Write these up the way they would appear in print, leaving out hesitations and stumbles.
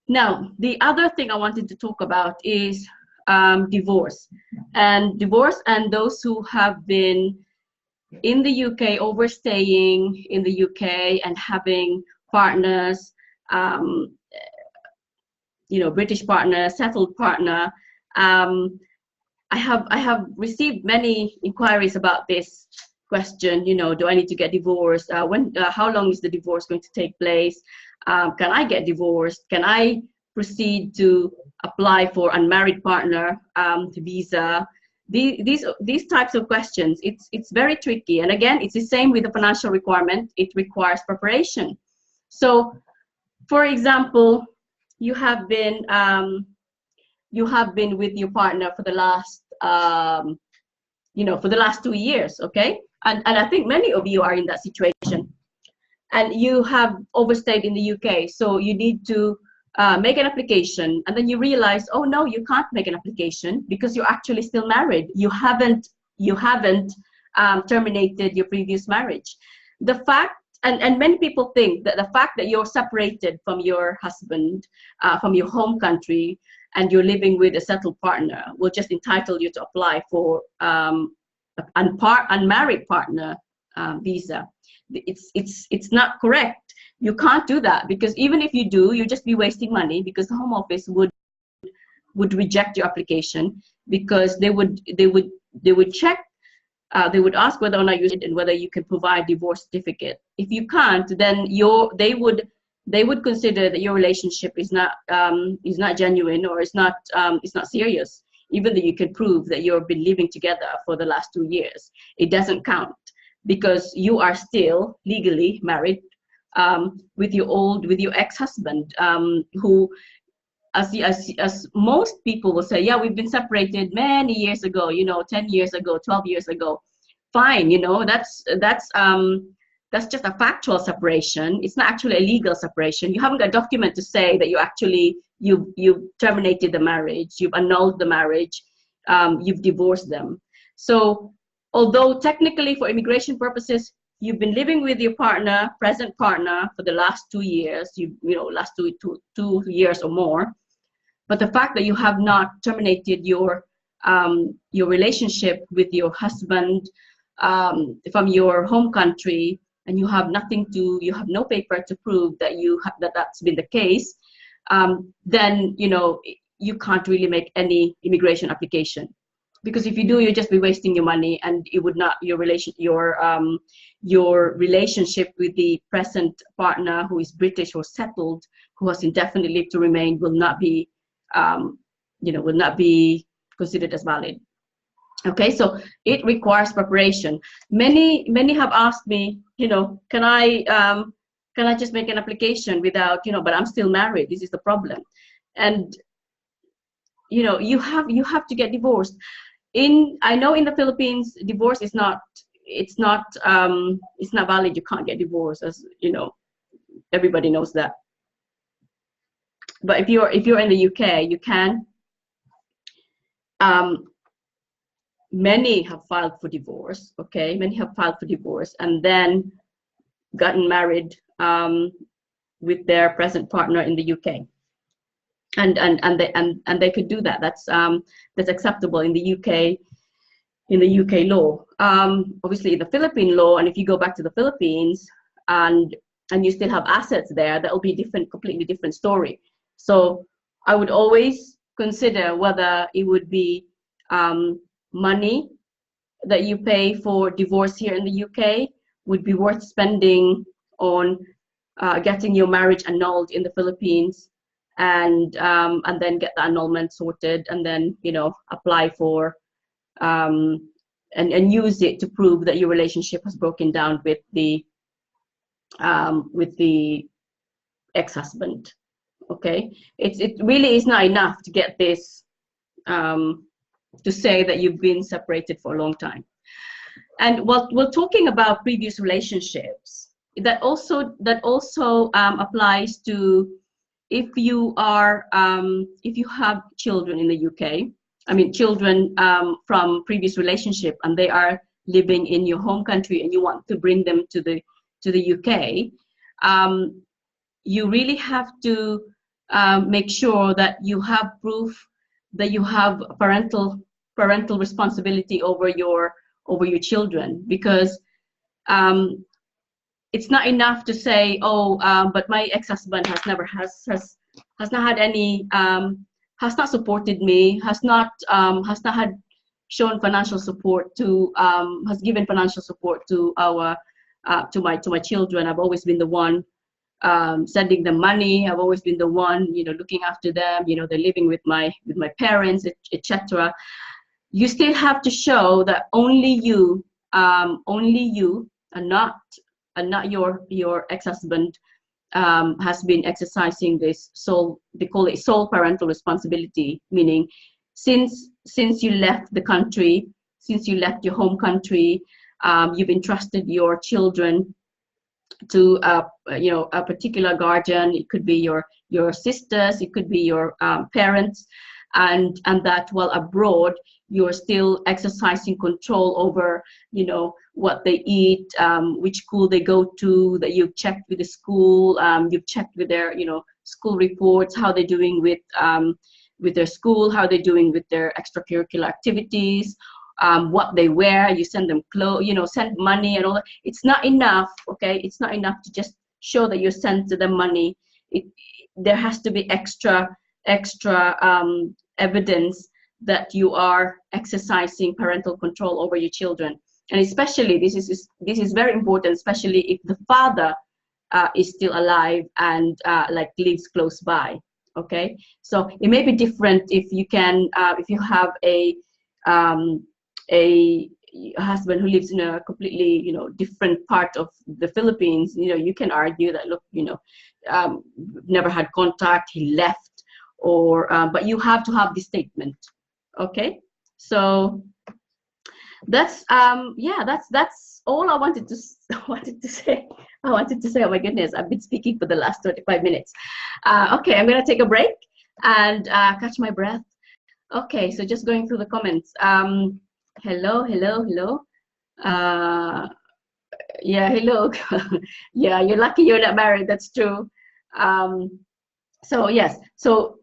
Now, the other thing I wanted to talk about is divorce. And divorce, and those who have been in the UK, overstaying in the UK and having partners, you know, British partner, settled partner. I have received many inquiries about this question. You know, do I need to get divorced? How long is the divorce going to take place? Can I get divorced? Can I proceed to apply for unmarried partner visa? These types of questions, it's very tricky. And again, it's the same with the financial requirement. It requires preparation. So, for example, you have been with your partner for the last you know, for the last 2 years, okay? And I think many of you are in that situation. And you have overstayed in the UK, so you need to make an application, and then you realize, oh no, you can't make an application because you're actually still married. You haven't terminated your previous marriage. The fact, and many people think that the fact that you're separated from your husband, from your home country, and you're living with a settled partner will just entitle you to apply for unmarried partner visa. It's not correct. You can't do that, because even if you do, you'll just be wasting money, because the Home Office would reject your application, because they would check, they would ask whether or not you did and whether you can provide divorce certificate. If you can't, then they would consider that your relationship is not genuine, or it's not serious, even though you can prove that you've been living together for the last 2 years. It doesn't count, because you are still legally married with your ex-husband, who, as most people will say, yeah, we've been separated many years ago, you know, 10 years ago, 12 years ago. Fine, you know, that's just a factual separation. It's not actually a legal separation. You haven't got a document to say that you've terminated the marriage, you've annulled the marriage, you've divorced them. So although technically for immigration purposes, you've been living with your partner, present partner, for the last 2 years, last two years or more, but the fact that you have not terminated your relationship with your husband from your home country, and you have no paper to prove that that's been the case, then you can't really make any immigration application. Because if you do, you'll just be wasting your money, and it would not, your relationship with the present partner who is British or settled, who has indefinite leave to remain, will not be considered as valid. Okay, so it requires preparation. Many have asked me, can I just make an application without, but I'm still married. This is the problem. And you have to get divorced. I know in the Philippines, divorce is not valid. You can't get divorced, as everybody knows that. But if you're in the UK, you can. Many have filed for divorce. Okay, many have filed for divorce and then gotten married with their present partner in the UK. And they could do that. That's acceptable in the UK law. Obviously, the Philippine law, and if you go back to the Philippines and you still have assets there, that will be completely different story. So I would always consider whether it would be money that you pay for divorce here in the UK would be worth spending on getting your marriage annulled in the Philippines, and then get the annulment sorted, and then apply for and use it to prove that your relationship has broken down with the ex-husband. Okay, it really is not enough to get this to say that you've been separated for a long time. And while we're talking about previous relationships, that also applies to if you have children in the UK. I mean, children from previous relationship, and they are living in your home country, and you want to bring them to the UK. You really have to make sure that you have proof that you have parental responsibility over your children, because it's not enough to say, oh, but my ex-husband has not had any has not supported me, has not had shown financial support to has given financial support to our to my children. I've always been the one sending them money. I've always been the one, looking after them. They're living with my parents, etc. You still have to show that only you, and not your ex-husband, has been exercising this sole, they call it sole parental responsibility, meaning since you left the country, since you left your home country, you've entrusted your children to a particular guardian. It could be your sisters, it could be your parents, and that while abroad you're still exercising control over what they eat, which school they go to, that you've checked with the school, you've checked with their school reports, how they're doing with their school, how they're doing with their extracurricular activities, what they wear. You send them clothes, send money and all that. It's not enough, okay? It's not enough to just show that you send to them money. There has to be extra evidence that you are exercising parental control over your children. And especially this is very important, especially if the father is still alive and like lives close by. Okay, so it may be different if you have a husband who lives in a completely different part of the Philippines. You can argue that, look, never had contact, he left, or but you have to have this statement. Okay, so that's that's all I wanted to say. I wanted to say, oh my goodness, I've been speaking for the last 25 minutes. Okay, I'm gonna take a break and catch my breath. Okay, so just going through the comments. Hello. Yeah, hello. Yeah, you're lucky you're not married. That's true. So yes, so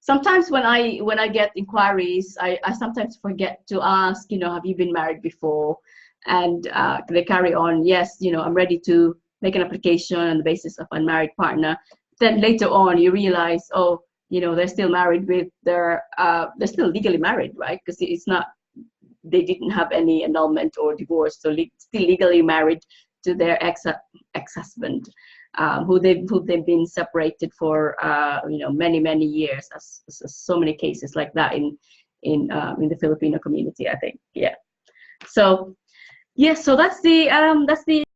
sometimes when I get inquiries, I sometimes forget to ask, have you been married before? And they carry on, yes, I'm ready to make an application on the basis of unmarried partner. Then later on you realize, oh, they're still married with they're still legally married, right? Because it's not, they didn't have any annulment or divorce, so still legally married to their ex-husband, who they've been separated for many years. As so many cases like that in the Filipino community, I think. Yeah. So yes, so that's the